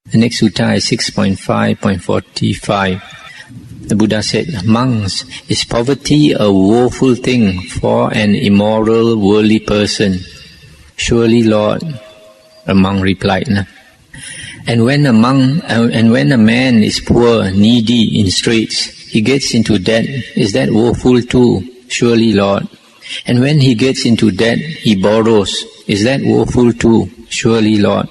The next sutta is 6.5.45. The Buddha said, "Monks, is poverty a woeful thing for an immoral, worldly person?" "Surely, Lord," a monk replied. And when a man is poor, needy, in straits, he gets into debt, is that woeful too? "Surely, Lord." And when he gets into debt, he borrows, is that woeful too? "Surely, Lord."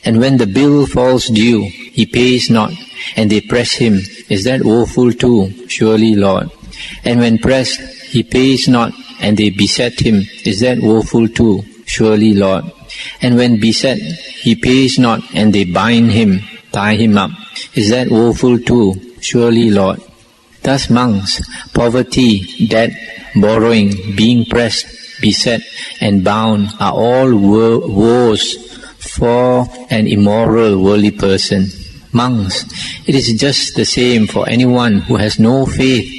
And when the bill falls due, he pays not, and they press him, is that woeful too? "Surely, Lord." And when pressed, he pays not, and they beset him, is that woeful too? "Surely, Lord." And when beset, he pays not, and they bind him, tie him up, is that woeful too? "Surely, Lord." Thus monks, poverty, debt, borrowing, being pressed, beset, and bound are all woes for an immoral, worldly person. Monks, it is just the same for anyone who has no faith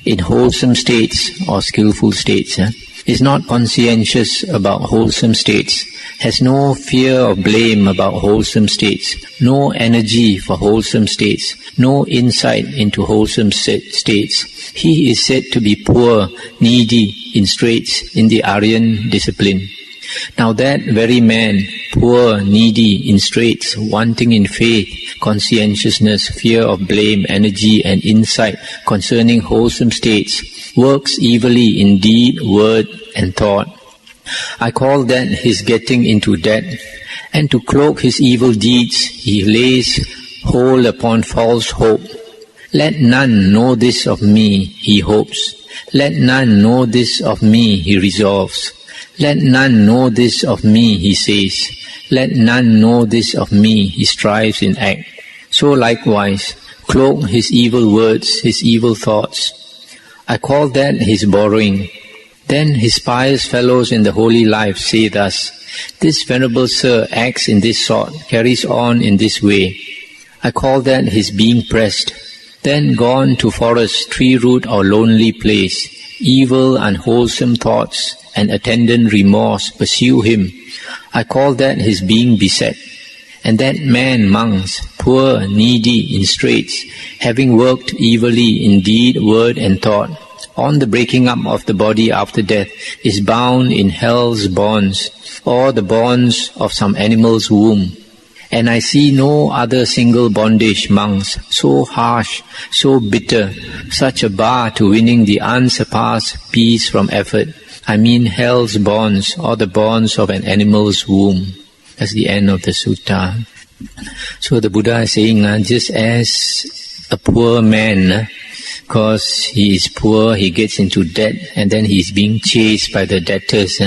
in wholesome states or skillful states, is not conscientious about wholesome states, has no fear of blame about wholesome states, no energy for wholesome states, no insight into wholesome states. He is said to be poor, needy, in straits in the Aryan discipline. Now that very man, poor, needy, in straits, wanting in faith, conscientiousness, fear of blame, energy and insight concerning wholesome states, works evilly in deed, word and thought. I call that his getting into debt, and to cloak his evil deeds he lays hold upon false hope. Let none know this of me, he hopes. Let none know this of me, he resolves. Let none know this of me, he says. Let none know this of me, he strives in act. So likewise, cloak his evil words, his evil thoughts. I call that his borrowing. Then his pious fellows in the holy life say thus, "This venerable sir acts in this sort, carries on in this way." I call that his being pressed. Then gone to forest, tree root or lonely place, evil unwholesome thoughts and attendant remorse pursue him. I call that his being beset. And that man, monks, poor, needy, in straits, having worked evilly in deed, word and thought, on the breaking up of the body after death, is bound in hell's bonds, or the bonds of some animal's womb. And I see no other single bondage, monks, so harsh, so bitter, such a bar to winning the unsurpassed peace from effort. I mean hell's bonds, or the bonds of an animal's womb. That's the end of the sutta. So the Buddha is saying, just as a poor man, because he is poor, he gets into debt, and then he is being chased by the debtors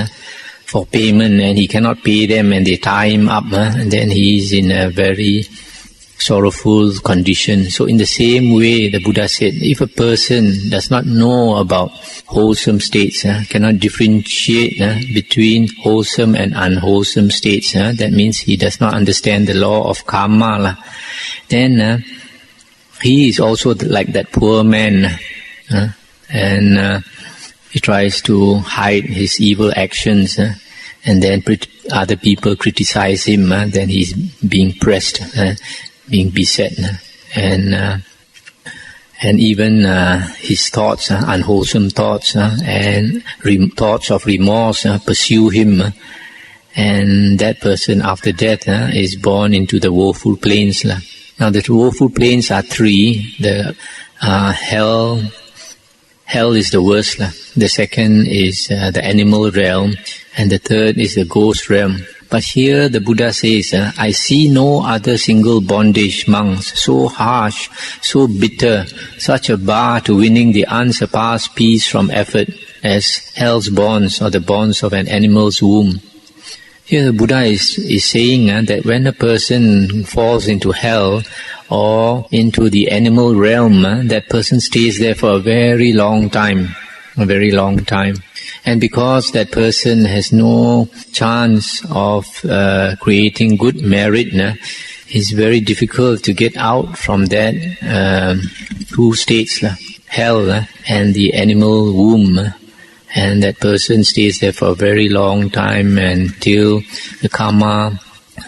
for payment, and he cannot pay them, and they tie him up, and then he is in a very sorrowful condition. So in the same way, the Buddha said, if a person does not know about wholesome states, cannot differentiate between wholesome and unwholesome states, that means he does not understand the law of karma, then he is also like that poor man, and he tries to hide his evil actions, and then other people criticize him, then he's being pressed, being beset, and even his thoughts, unwholesome thoughts, and thoughts of remorse pursue him, and that person after death is born into the woeful plains. Now the woeful plains are three. The hell is the worst. The second is the animal realm, and the third is the ghost realm. But here the Buddha says, I see no other single bondage, monks, so harsh, so bitter, such a bar to winning the unsurpassed peace from effort as hell's bonds or the bonds of an animal's womb. Here the Buddha is saying that when a person falls into hell or into the animal realm, that person stays there for a very long time. And because that person has no chance of creating good merit, it's very difficult to get out from that two states, hell and the animal womb. And that person stays there for a very long time until the karma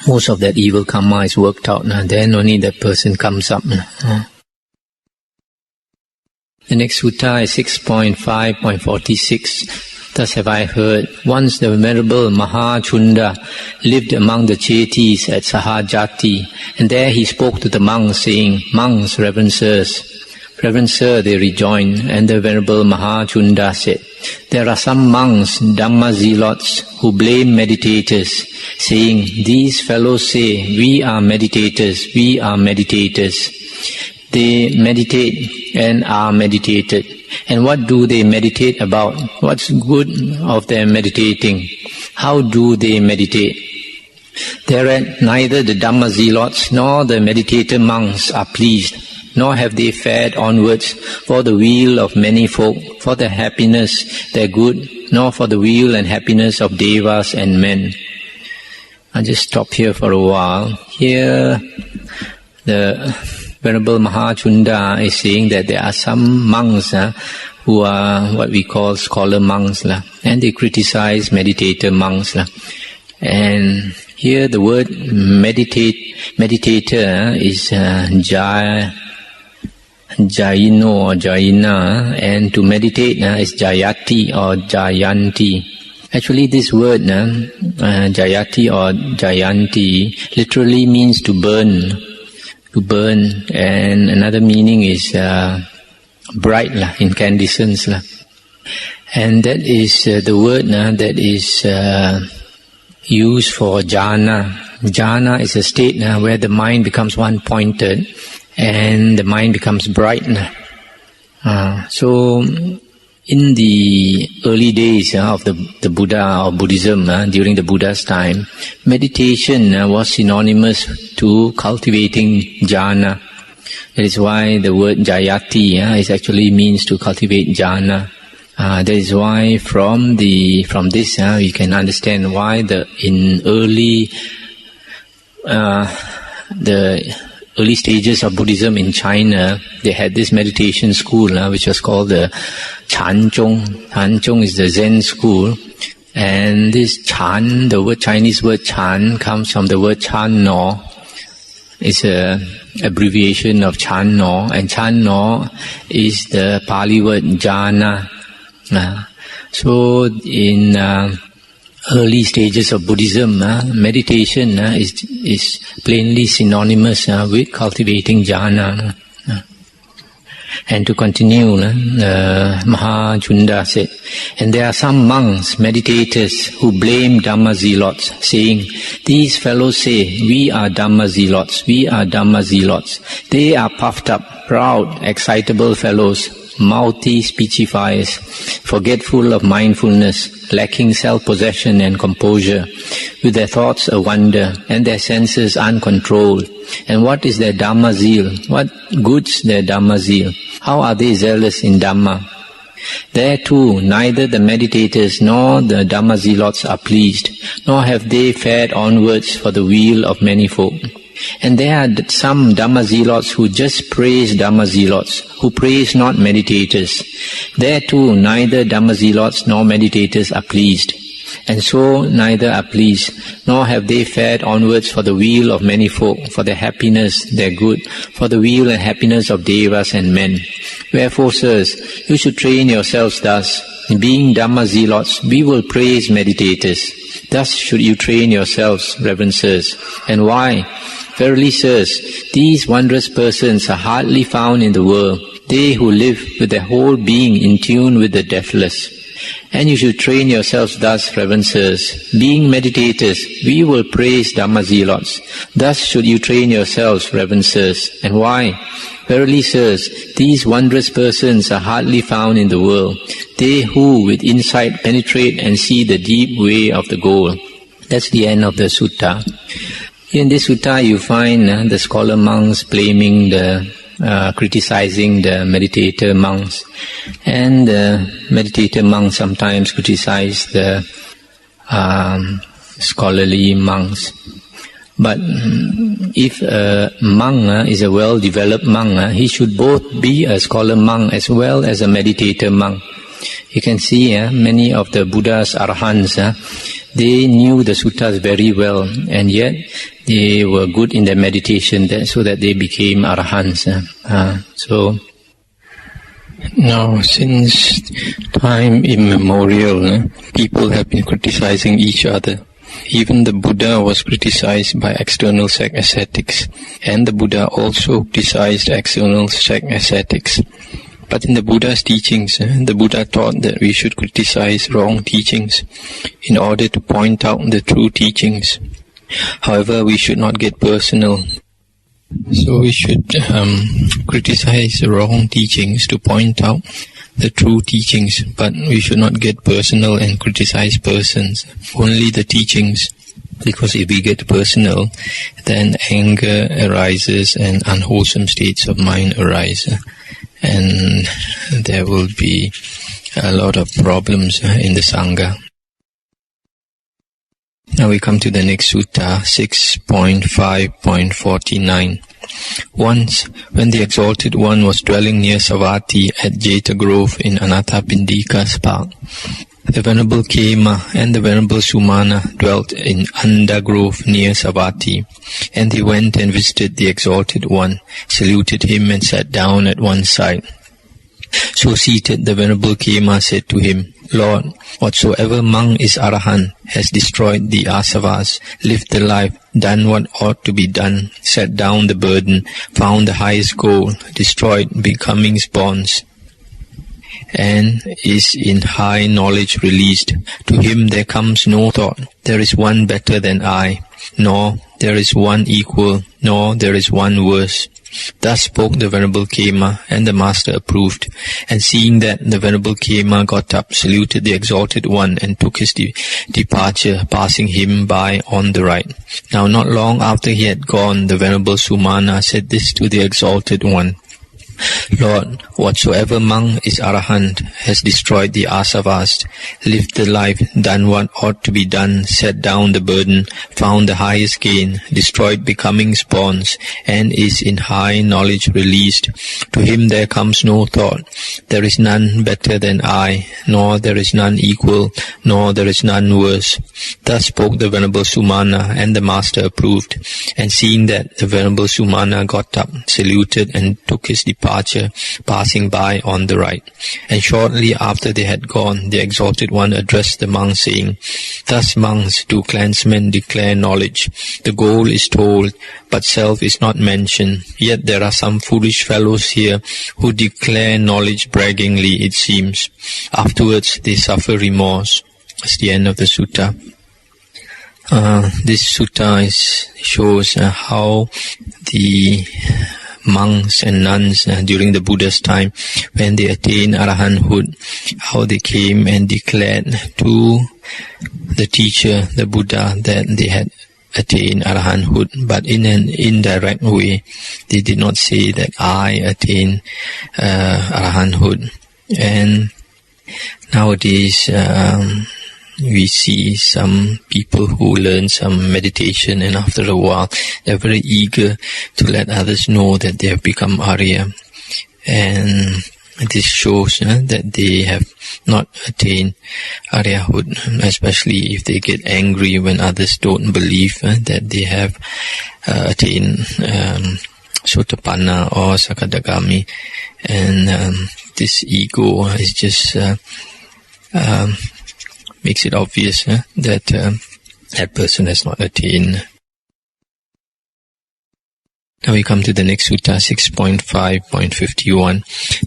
most of that evil karma is worked out. Then only that person comes up. The next sutta is 6.5.46. Thus have I heard, once the venerable Mahachunda lived among the Chetis at Sahajati, and there he spoke to the monks, saying, "Monks, reverend sirs." "Reverend sir," they rejoined, and the venerable Mahachunda said, "There are some monks, Dhamma zealots, who blame meditators, saying, 'These fellows say, we are meditators, we are meditators.' They meditate and are meditated. And what do they meditate about? What's good of their meditating? How do they meditate? Thereat neither the Dhamma zealots nor the meditator monks are pleased, nor have they fared onwards for the weal of many folk, for their happiness, their good, nor for the weal and happiness of devas and men." I'll just stop here for a while. Here, the Venerable Mahachunda is saying that there are some monks who are what we call scholar monks, and they criticize meditator monks. And here the word meditator is Jayino or Jayina, and to meditate is Jayati or Jayanti. Actually, this word Jayati or Jayanti literally means to burn. And another meaning is bright, incandescence. And that is the word that is used for jhana. Jhana is a state where the mind becomes one-pointed and the mind becomes bright. So in the early days of the Buddha or Buddhism, during the Buddha's time, meditation was synonymous to cultivating jhana. That is why the word jayati is actually means to cultivate jhana. That is why from this we can understand why in the early stages of Buddhism in China, they had this meditation school which was called the Chanchong. Chanchong is the Zen school, and this Chan, the Chinese word Chan, comes from the word Chan No. It's a abbreviation of Chan No, and Chan No is the Pali word jhana. So in early stages of Buddhism, meditation is plainly synonymous with cultivating jhana. And to continue, Mahachunda said, "And there are some monks, meditators, who blame Dhamma zealots, saying, 'These fellows say, we are Dhamma zealots, we are Dhamma zealots.' They are puffed up, proud, excitable fellows, mouthy speechifiers, forgetful of mindfulness, lacking self-possession and composure, with their thoughts a wonder and their senses uncontrolled. And what is their Dhamma zeal? What goods their Dhamma zeal? How are they zealous in Dhamma? There too, neither the meditators nor the Dhamma zealots are pleased, nor have they fared onwards for the weal of many folk. And there are some Dhamma zealots who just praise Dhamma zealots, who praise not meditators. There too, neither Dhamma zealots nor meditators are pleased. And so neither are pleased, nor have they fared onwards for the weal of many folk, for their happiness, their good, for the weal and happiness of devas and men. Wherefore, sirs, you should train yourselves thus. Being Dhamma zealots, we will praise meditators. Thus should you train yourselves, reverend sirs. And why? Verily, sirs, these wondrous persons are hardly found in the world, they who live with their whole being in tune with the deathless. And you should train yourselves thus, reverend sirs. Being meditators, we will praise Dhamma zealots. Thus should you train yourselves, reverend sirs. And why? Verily, sirs, these wondrous persons are hardly found in the world, they who with insight penetrate and see the deep way of the goal. That's the end of the sutta. In this sutta you find the scholar monks blaming criticizing the meditator monks, and the meditator monks sometimes criticize the scholarly monks. But if a monk is a well-developed monk, he should both be a scholar monk as well as a meditator monk. You can see many of the Buddha's arahants, they knew the suttas very well, and yet they were good in their meditation, so that they became arahants. So now, since time immemorial, people have been criticizing each other. Even the Buddha was criticized by external sect ascetics, and the Buddha also criticized external sect ascetics. But in the Buddha's teachings, the Buddha taught that we should criticize wrong teachings in order to point out the true teachings. However, we should not get personal. So we should criticize wrong teachings to point out the true teachings, but we should not get personal and criticize persons, only the teachings. Because if we get personal, then anger arises and unwholesome states of mind arise. And there will be a lot of problems in the Sangha. Now we come to the next sutta, 6.5.49. Once, when the Exalted One was dwelling near Savatthi at Jeta Grove in Anathapindika's park, the Venerable Kema and the Venerable Sumana dwelt in Anda Grove near Savatthi, and they went and visited the Exalted One, saluted him and sat down at one side. So seated, the Venerable Kema said to him, Lord, whatsoever monk is arahant, has destroyed the asavas, lived the life, done what ought to be done, set down the burden, found the highest goal, destroyed becoming's bonds, and is in high knowledge released. To him there comes no thought, there is one better than I, nor there is one equal, nor there is one worse. Thus spoke the Venerable Kema, and the Master approved. And seeing that, the Venerable Kema got up, saluted the Exalted One, and took his departure, passing him by on the right. Now not long after he had gone, the Venerable Sumana said this to the Exalted One, Lord, whatsoever monk is arahant, has destroyed the asavas, lived the life, done what ought to be done, set down the burden, found the highest gain, destroyed becoming's bonds, and is in high knowledge released. To him there comes no thought, there is none better than I, nor there is none equal, nor there is none worse. Thus spoke the Venerable Sumana, and the Master approved. And seeing that, the Venerable Sumana got up, saluted, and took his departure, passing by on the right. And shortly after they had gone, the Exalted One addressed the monks, saying, Thus monks do clansmen declare knowledge. The goal is told, but self is not mentioned. Yet there are some foolish fellows here who declare knowledge braggingly, it seems. Afterwards they suffer remorse. That's the end of the sutta. This sutta shows how the monks and nuns during the Buddha's time, when they attained arahanthood, how they came and declared to the teacher, the Buddha, that they had attained arahanthood, but in an indirect way. They did not say that I attained arahanthood. And nowadays we see some people who learn some meditation, and after a while they're very eager to let others know that they have become Arya. And this shows that they have not attained Aryahood, especially if they get angry when others don't believe that they have attained Sotapanna or Sakadagami. And this ego is just makes it obvious that that person has not attained. Now we come to the next sutta, 6.5.51.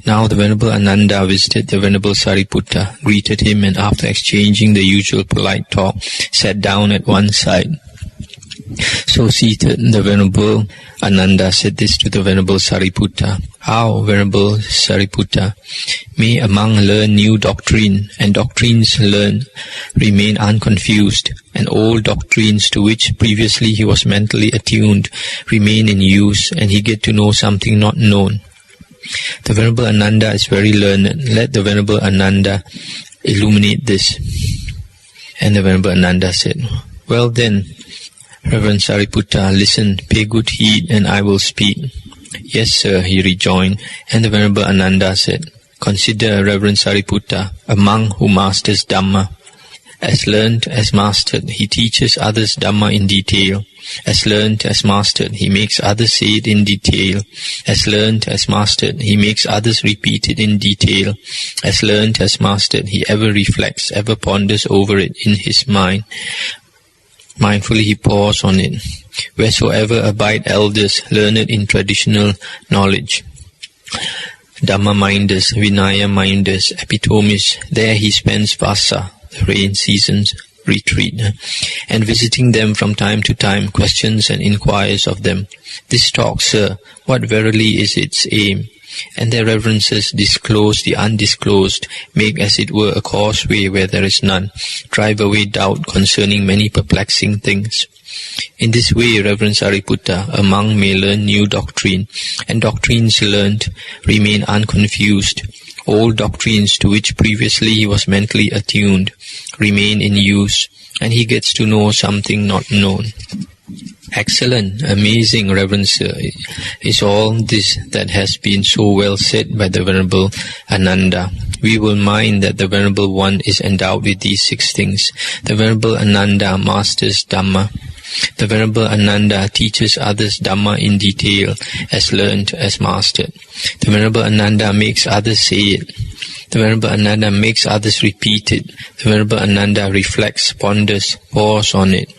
Now the Venerable Ananda visited the Venerable Sariputta, greeted him, and after exchanging the usual polite talk, sat down at one side. So seated, the Venerable Ananda said this to the Venerable Sariputta, How, Venerable Sariputta, may a monk learn new doctrine, and doctrines learned remain unconfused, and old doctrines to which previously he was mentally attuned remain in use, and he get to know something not known. The Venerable Ananda is very learned. Let the Venerable Ananda illuminate this. And the Venerable Ananda said, Well then, Reverend Sariputta, listen, pay good heed, and I will speak. Yes, sir, he rejoined. And the Venerable Ananda said, Consider, Reverend Sariputta, a monk who masters Dhamma. As learnt as mastered, he teaches others Dhamma in detail. As learnt as mastered, he makes others say it in detail. As learnt as mastered, he makes others repeat it in detail. As learnt as mastered, he ever reflects, ever ponders over it in his mind. Mindfully he pores on it. Wheresoever abide elders, learned in traditional knowledge, Dhamma-minders, Vinaya-minders, epitomes, there he spends vasa, the rain season's retreat, and visiting them from time to time, questions and inquires of them. This talk, sir, what verily is its aim? And their reverences disclose the undisclosed, make as it were a causeway where there is none, drive away doubt concerning many perplexing things. In this way, Reverend Sariputta, a monk may learn new doctrine, and doctrines learnt remain unconfused. Old doctrines to which previously he was mentally attuned remain in use, and he gets to know something not known. Excellent, amazing, Reverend Sir, is all this that has been so well said by the Venerable Ananda. We will mind that the Venerable One is endowed with these 6 things. The Venerable Ananda masters Dhamma. The Venerable Ananda teaches others Dhamma in detail, as learnt, as mastered. The Venerable Ananda makes others say it. The Venerable Ananda makes others repeat it. The Venerable Ananda reflects, ponders, pores on it.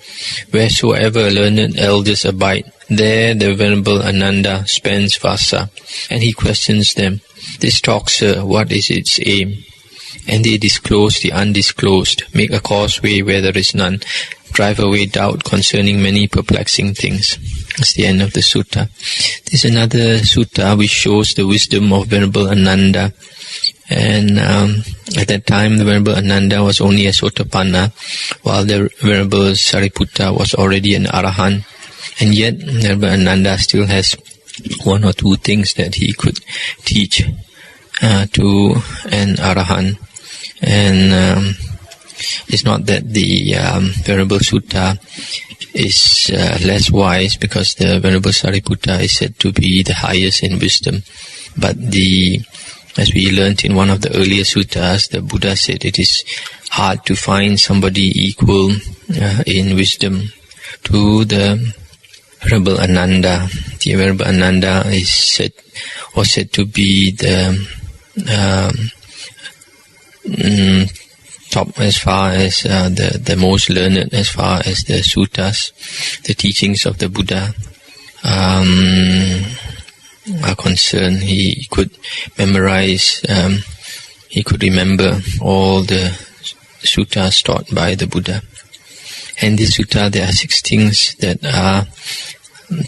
Wheresoever learned elders abide, there the Venerable Ananda spends vasa, and he questions them. This talk, sir, what is its aim? And they disclose the undisclosed, make a causeway where there is none, drive away doubt concerning many perplexing things. That's the end of the sutta. There's another sutta which shows the wisdom of Venerable Ananda. And at that time, the Venerable Ananda was only a Sotapanna, while the Venerable Sariputta was already an Arahant. And yet, Venerable Ananda still has 1 or 2 things that he could teach to an Arahant. And it's not that the Venerable Sutta is less wise, because the Venerable Sariputta is said to be the highest in wisdom. But as we learnt in one of the earlier suttas, the Buddha said it is hard to find somebody equal in wisdom to the Venerable Ananda. The Venerable Ananda was said to be the top as far as the most learned as far as the suttas, the teachings of the Buddha are concerned. He could memorize, he could remember all the suttas taught by the Buddha. And this sutta, there are 6 things that are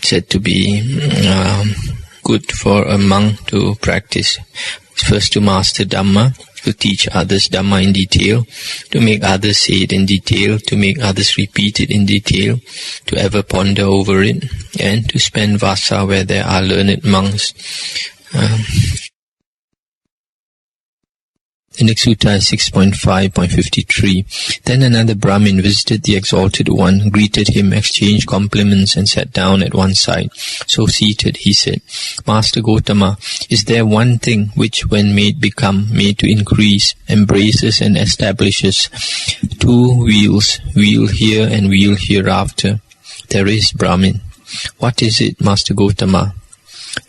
said to be good for a monk to practice. First, to master Dhamma, to teach others Dhamma in detail, to make others say it in detail, to make others repeat it in detail, to ever ponder over it, and to spend vasa where there are learned monks. The next sutta is 6.5.53. Then another Brahmin visited the Exalted One, greeted him, exchanged compliments, and sat down at one side. So seated, he said, Master Gotama, is there one thing which, when made to increase, embraces and establishes 2 wheels, wheel here and wheel hereafter? There is, Brahmin. What is it, Master Gotama?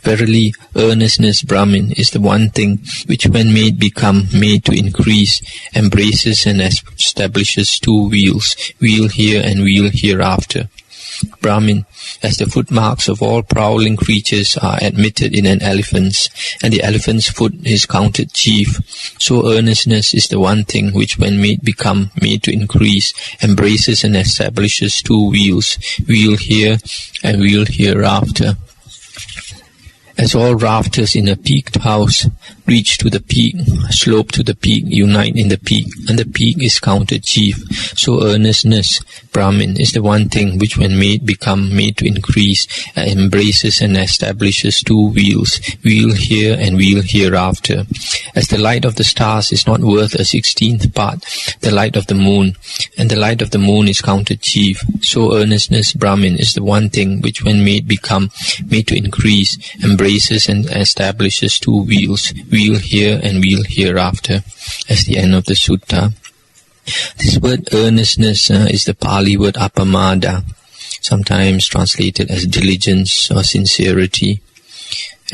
Verily, earnestness, Brahmin, is the one thing which, when made to increase, embraces and establishes 2 wheels, wheel here and wheel hereafter. Brahmin, as the footmarks of all prowling creatures are admitted in an elephant's, and the elephant's foot is counted chief, so earnestness is the one thing which, when made to increase, embraces and establishes 2 wheels, wheel here and wheel hereafter. As all rafters in a peaked house reach to the peak, slope to the peak, unite in the peak, and the peak is counted chief, so earnestness, Brahmin, is the one thing which, when made to increase, embraces and establishes 2 wheels, wheel here and wheel hereafter. As the light of the stars is not worth a 16th part, the light of the moon, and the light of the moon is counted chief, so earnestness, Brahmin, is the one thing which, when made to increase, embraces and establishes 2 wheels, wheel here and wheel hereafter. As the end of the sutta. This word earnestness is the Pali word apamada, sometimes translated as diligence or sincerity,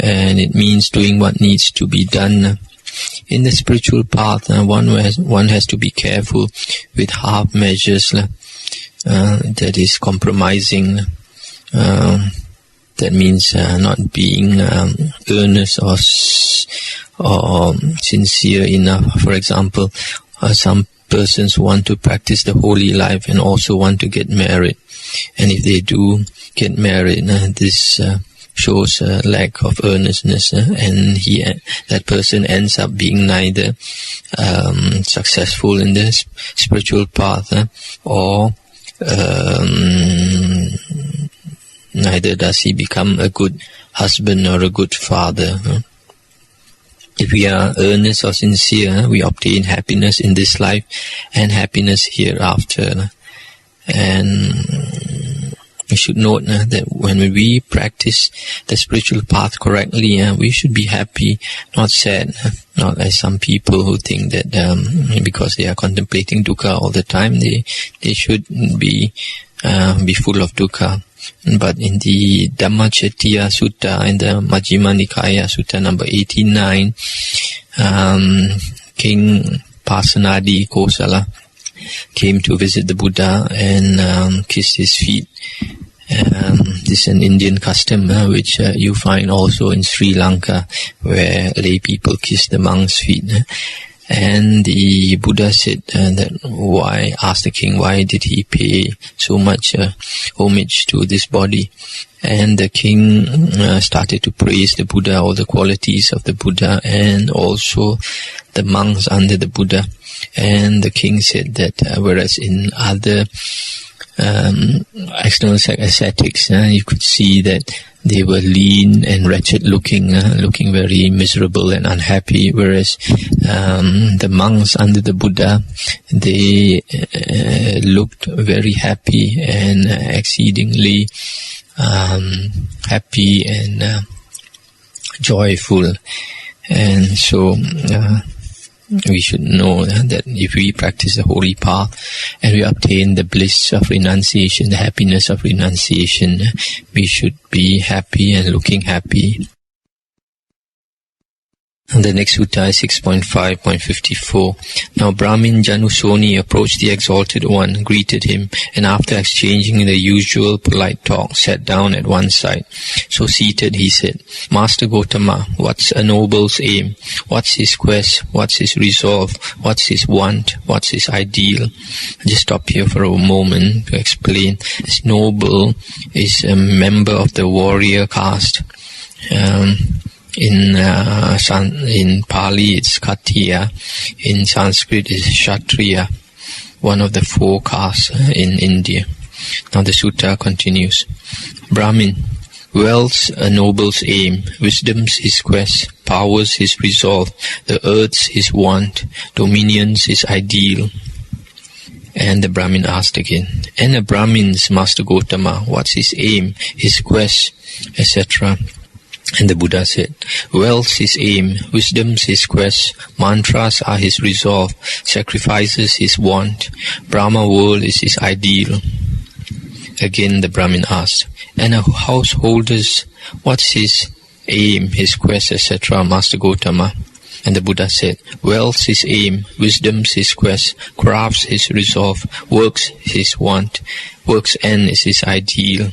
and it means doing what needs to be done. In the spiritual path, one has to be careful with half measures, that is compromising. That means not being earnest or sincere enough. For example, some persons want to practice the holy life and also want to get married. And if they do get married, this shows a lack of earnestness, and that person ends up being neither successful in the spiritual path or neither does he become a good husband or a good father. If we are earnest or sincere, we obtain happiness in this life and happiness hereafter. And we should note that when we practice the spiritual path correctly, we should be happy, not sad. Not as some people who think that because they are contemplating dukkha all the time, they should be full of dukkha. But in the Dhammacettiya Sutta, in the Majjhima Nikaya Sutta number 89, King Pasenadi Kosala came to visit the Buddha and kissed his feet. This is an Indian custom which you find also in Sri Lanka, where lay people kiss the monks' feet. And the Buddha said asked the king why did he pay so much homage to this body. And the king started to praise the Buddha, all the qualities of the Buddha and also the monks under the Buddha. And the king said that whereas in other external ascetics, you could see that they were lean and wretched looking very miserable and unhappy, whereas the monks under the Buddha, they looked very happy and exceedingly happy and joyful. And so we should know that if we practice the holy path and we obtain the bliss of renunciation, the happiness of renunciation, we should be happy and looking happy. And the next sutta is 6.5.54. Now Brahmin Janusoni approached the Exalted One, greeted him, and after exchanging the usual polite talk, sat down at one side. So seated, he said, Master Gotama, what's a noble's aim? What's his quest? What's his resolve? What's his want? What's his ideal? I'll just stop here for a moment to explain. This noble is a member of the warrior caste. In Pali it's Khattiya, in Sanskrit it's Kshatriya, one of the 4 castes in India. Now the sutta continues. Brahmin, wealth's a noble's aim, wisdom's his quest, power's his resolve, the earth's his want, dominion's his ideal. And the Brahmin asked again, and a Brahmin's, Master Gotama, what's his aim, his quest, etc.? And the Buddha said, wealth's his aim, wisdom's his quest, mantras are his resolve, sacrifices his want, Brahma world is his ideal. Again the Brahmin asked, and a householder's, what's his aim, his quest, etc., Master Gotama? And the Buddha said, wealth's his aim, wisdom's his quest, crafts his resolve, work's his want, work's end is his ideal.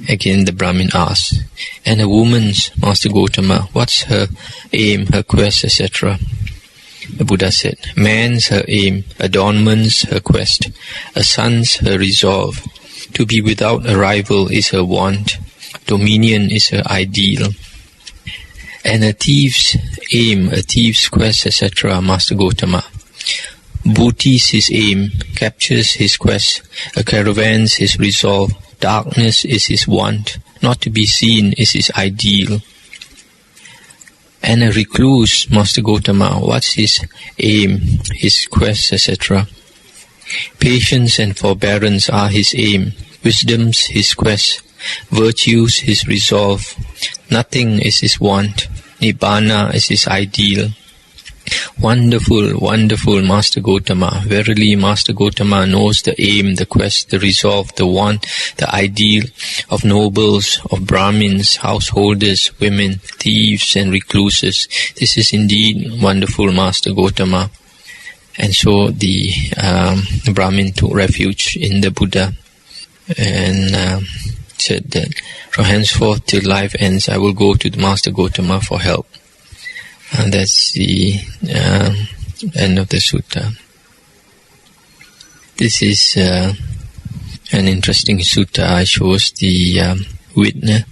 Again the Brahmin asked, and a woman's, Master Gotama, what's her aim, her quest, etc.? The Buddha said, man's her aim, adornment's her quest, a son's her resolve, to be without a rival is her want, dominion is her ideal. And a thief's aim, a thief's quest, etc., Master Gotama. Booty's his aim, captures his quest, a caravan's his resolve, darkness is his want, not to be seen is his ideal. And a recluse, Master Gotama, what's his aim, his quest, etc.? Patience and forbearance are his aim, wisdom's his quest, virtue's his resolve, nothing is his want, nibbana is his ideal. Wonderful, wonderful, Master Gotama. Verily, Master Gotama knows the aim, the quest, the resolve, the want, the ideal of nobles, of Brahmins, householders, women, thieves and recluses. This is indeed wonderful, Master Gotama. And so the Brahmin took refuge in the Buddha and said that from henceforth till life ends, I will go to the Master Gotama for help. And that's the end of the sutta. This is an interesting sutta. It shows the witness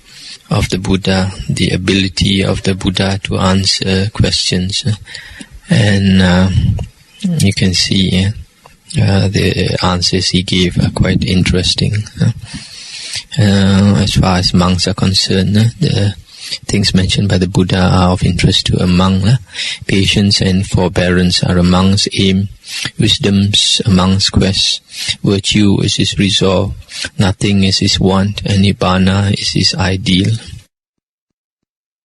of the Buddha, the ability of the Buddha to answer questions. And you can see the answers he gave are quite interesting. As far as monks are concerned, the things mentioned by the Buddha are of interest to a monk. Patience and forbearance are a monk's aim. Wisdom's a monk's quest. Virtue is his resolve. Nothing is his want. And Nibbana is his ideal.